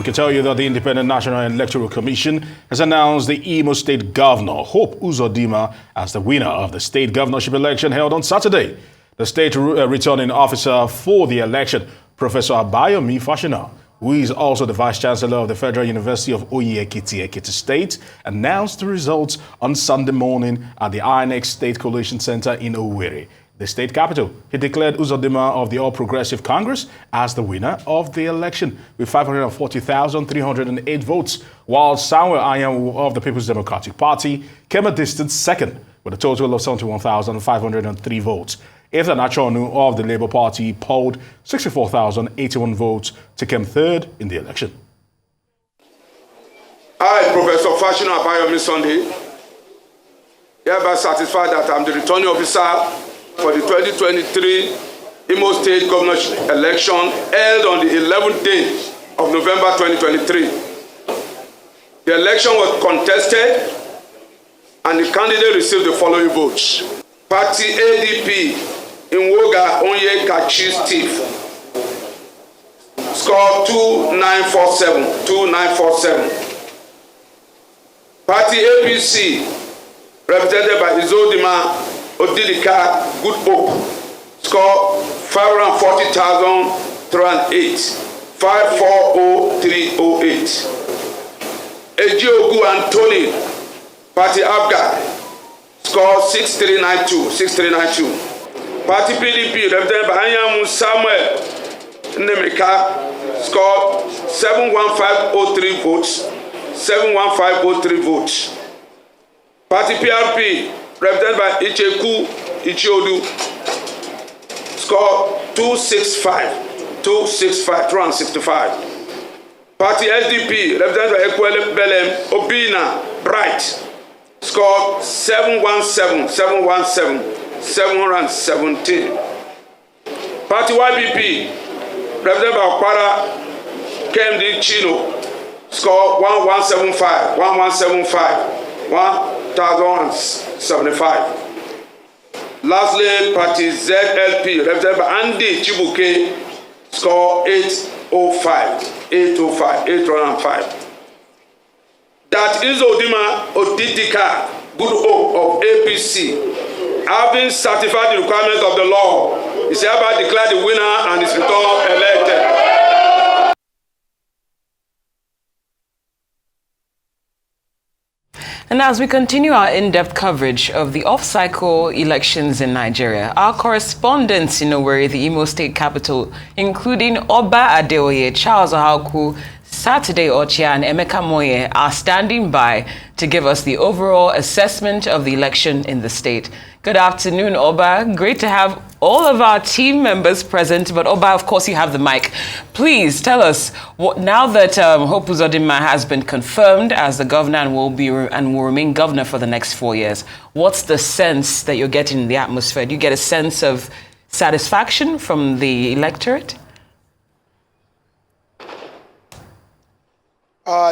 We can tell you that the Independent National Electoral Commission has announced the Imo State Governor, Hope Uzodinma, as the winner of the state governorship election held on Saturday. The state returning officer for the election, Professor Abayomi Fashina, who is also the Vice Chancellor of the Federal University of Oye-Ekiti, Ekiti State, announced the results on Sunday morning at the INEC State Collation Center in Owerri, the state capital. He declared Uzodinma of the All Progressive Congress as the winner of the election with 540,308 votes, while Samuel Anyanwu of the People's Democratic Party came a distant second with a total of 71,503 votes. Ethan Achonu of the Labour Party polled 64,081 votes to come third in the election. I, Professor Fashina Abayomi Sunday, hereby satisfied that I'm the returning officer for the 2023 Imo State governorship election held on the 11th day of November 2023. The election was contested and the candidate received the following votes. Party ADP Nwoga Onyekachi Steve scored 2947. Party APC, represented by Uzodinma Odidika Good Hope, scored 540,308, 540308. Ejiogu Anthony, Party Abga, scored 6392. Party PDP, represented by Anyanwu Samuel Nemeka, scored 71503 votes. 71503 votes. Party PRP, represented by Ichiodu, scored 265. Party SDP, represented by Ekwele Belem Obina Bright, scored 717. Party YPP, represented by Okwara KMD Chino, score 1075. Lastly, Party ZLP, represented by Andy Chibuke, score 805. That Uzodinma Odidika Good Hope of APC, having certified the requirements of the law, is hereby declared the winner and is returned elected. And as we continue our in-depth coverage of the off-cycle elections in Nigeria, our correspondents in Owerri, the Imo State capital, including Oba Adeoye, Charles Ahauku, Saturday Ochia, and Emeka Moye, are standing by to give us the overall assessment of the election in the state. Good afternoon, Oba. Great to have all of our team members present, but Oba, of course, you have the mic. Please tell us, now that Hope Uzodinma has been confirmed as the governor and will remain governor for the next 4 years, what's the sense that you're getting in the atmosphere? Do you get a sense of satisfaction from the electorate?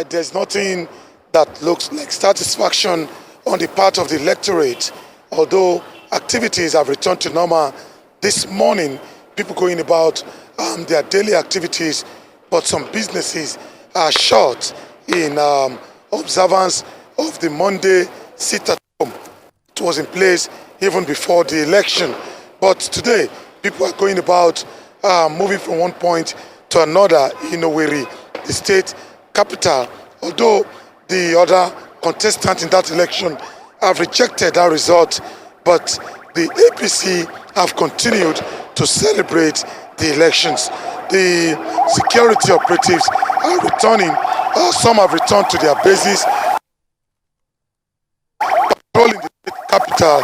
There's nothing that looks like satisfaction on the part of the electorate, although activities have returned to normal this morning, people going about their daily activities, but some businesses are shut in observance of the Monday sit-at-home. It was in place even before the election, but today people are going about moving from one point to another in Owerri, the state capital, although the other contestants in that election have rejected that result, but the APC have continued to celebrate the elections. The security operatives are returning. Some have returned to their bases, patrolling the capital.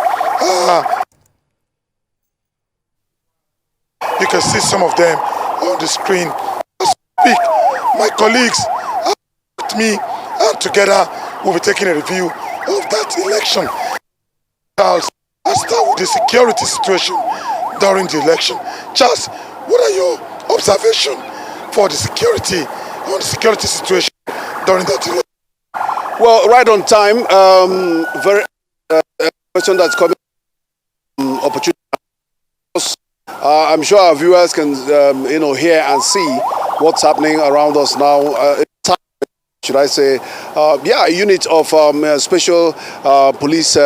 You can see some of them on the screen. Speak. My colleagues are with me, and together we'll be taking a review of that election. Charles, I'll start with the security situation during the election. Charles, what are your observations for the security situation during that election? Well, right on time. Very question that's coming. Opportunity. I'm sure our viewers can, hear and see what's happening around us now. should I say, a unit of special police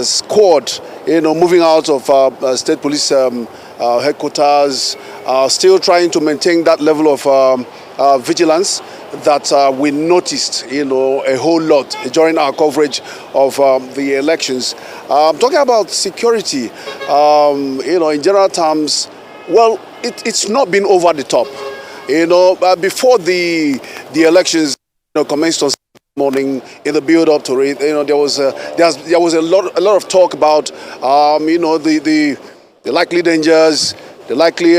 squad, moving out of state police headquarters, still trying to maintain that level of vigilance that we noticed, a whole lot during our coverage of the elections. Talking about security, in general terms, well, it's not been over the top. Before the elections commenced on morning, in the build up to it, there was a lot of talk about the likely dangers, the likely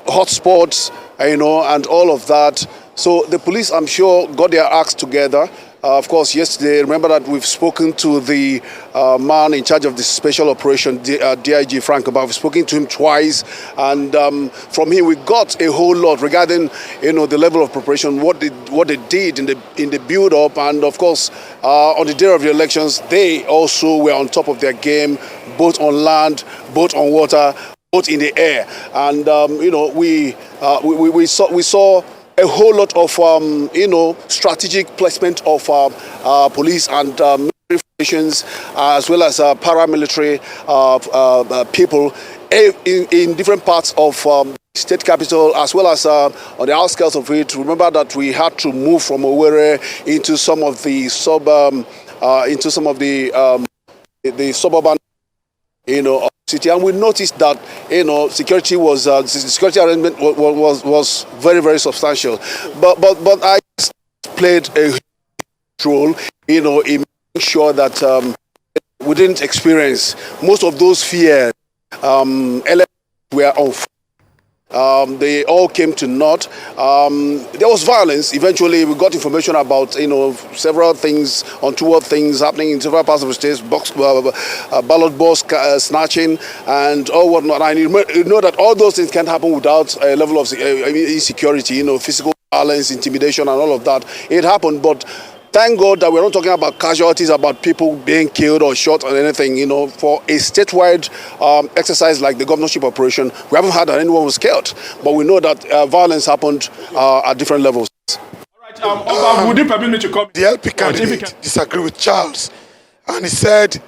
hotspots, and all of that. So the police, I'm sure, got their acts together. Of course, yesterday, remember that we've spoken to the man in charge of the special operation, DIG Frank, about we've spoken to him twice, and from him we got a whole lot regarding, the level of preparation, what they did in the build-up, and of course, on the day of the elections, they also were on top of their game, both on land, both on water, both in the air, and we saw a whole lot of strategic placement of police and military formations, as well as paramilitary people in different parts of state capital, as well as on the outskirts of it. Remember that we had to move from Owerri into some of the suburban city, and we noticed that security was the security arrangement was very, very substantial, but I played a role in making sure that we didn't experience most of those fears. Elements were on. They all came to naught. There was violence. Eventually, we got information about several things, untoward things happening in several parts of the state, ballot box snatching, and all whatnot. And you know that all those things can't happen without a level of insecurity, physical violence, intimidation, and all of that. It happened, but thank God that we're not talking about casualties, about people being killed or shot or anything. For a statewide exercise like the governorship operation, we haven't had that anyone was killed. But we know that violence happened at different levels. All right, would you permit me to come? The LP candidate disagreed with Charles, and he said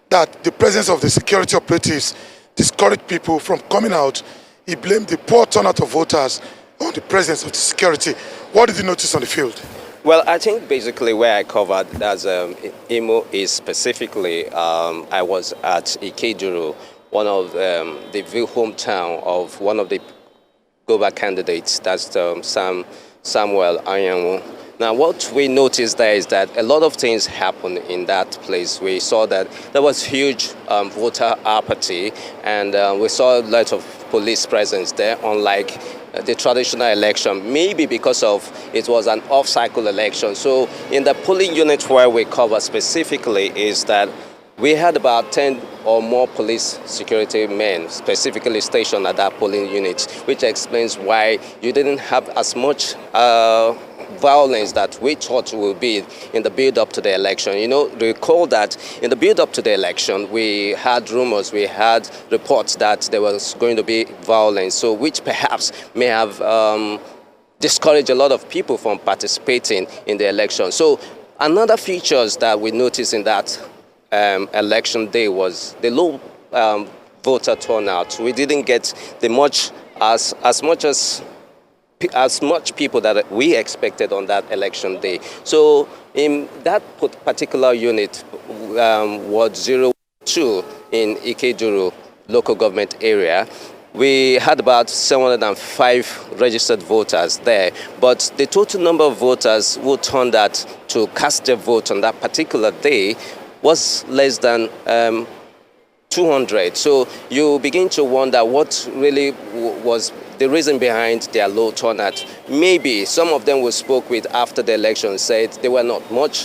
that the presence of the security operatives discouraged people from coming out. He blamed the poor turnout of voters on the presence of the security. What did you notice on the field? Well, I think basically where I covered as Imo is specifically, I was at Ikeduru, one of the hometown of one of the Goba candidates, that's Samuel Anyanwu. Now, what we noticed there is that a lot of things happened in that place. We saw that there was huge voter apathy, and we saw a lot of police presence there, unlike the traditional election, maybe because of it was an off-cycle election. So in the polling unit where we cover specifically is that we had about 10 or more police security men specifically stationed at that polling unit, which explains why you didn't have as much violence that we thought would be in the build-up to the election. Recall that in the build-up to the election, we had rumors, we had reports that there was going to be violence, so which perhaps may have discouraged a lot of people from participating in the election. So another features that we noticed in that election day was the low voter turnout. We didn't get as much people that we expected on that election day. So in that particular unit, Ward 02 in Ikeduru local government area, we had about 705 registered voters there, but the total number of voters who turned out to cast their vote on that particular day was less than 200. So you begin to wonder what really was the reason behind their low turnout. Maybe some of them we spoke with after the election said they were not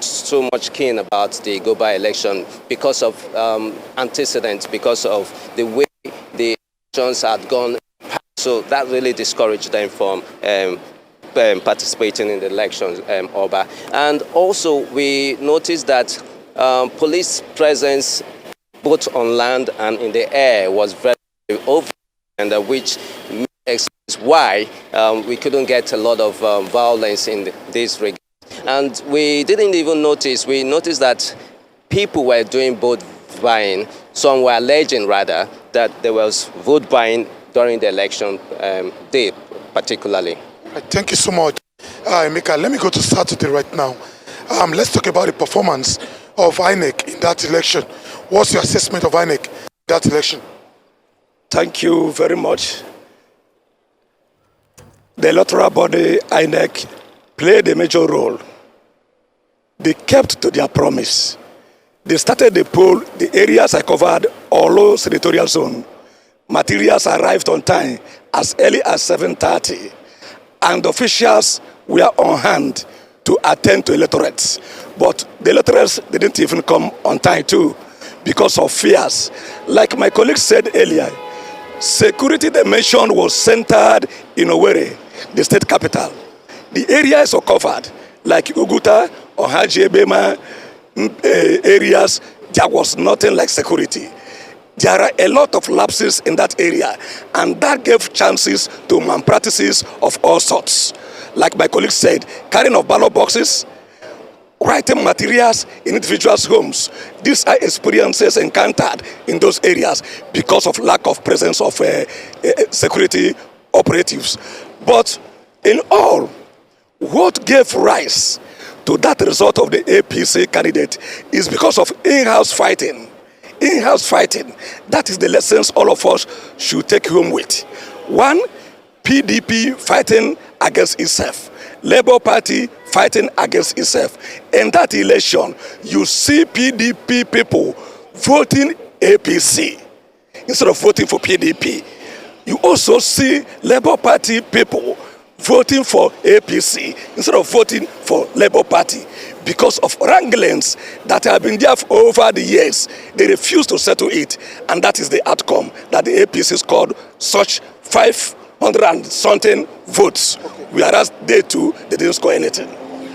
so much keen about the Goba election because of antecedents, because of the way the elections had gone. So that really discouraged them from participating in the elections, Oba. And also we noticed that police presence both on land and in the air was very over, and which explains why we couldn't get a lot of violence in this regard. And we didn't even notice, we noticed that people were doing vote buying. Some were alleging rather that there was vote buying during the election day particularly. Thank you so much. Emeka, let me go to Saturday right now. Let's talk about the performance of INEC in that election. What's your assessment of INEC in that election? Thank you very much. The electoral body, INEC, played a major role. They kept to their promise. They started the poll, the areas I covered, Olo senatorial zone. Materials arrived on time as early as 7:30, and officials were on hand to attend to electorates. But the electorates didn't even come on time too because of fears. Like my colleague said earlier, security dimension was centered in Owerri, the state capital. The areas are covered, like Uguta or Haji Ebema areas, there was nothing like security. There are a lot of lapses in that area, and that gave chances to malpractices of all sorts. Like my colleague said, carrying of ballot boxes, writing materials in individuals' homes. These are experiences encountered in those areas because of lack of presence of security operatives. But in all, what gave rise to that result of the APC candidate is because of in-house fighting. In-house fighting, that is the lessons all of us should take home with. One, PDP fighting against itself. Labour Party fighting against itself. In that election, you see PDP people voting APC instead of voting for PDP. You also see Labour Party people voting for APC instead of voting for Labour Party because of wranglings that have been there for over the years. They refuse to settle it, and that is the outcome that the APC scored such 500 and something votes, whereas they too, they didn't score anything.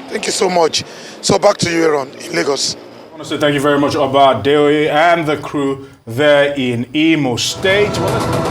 Thank you so much. So back to you, Aaron, in Lagos. I want to say thank you very much, Oba Adeoye and the crew there in Imo State. Well,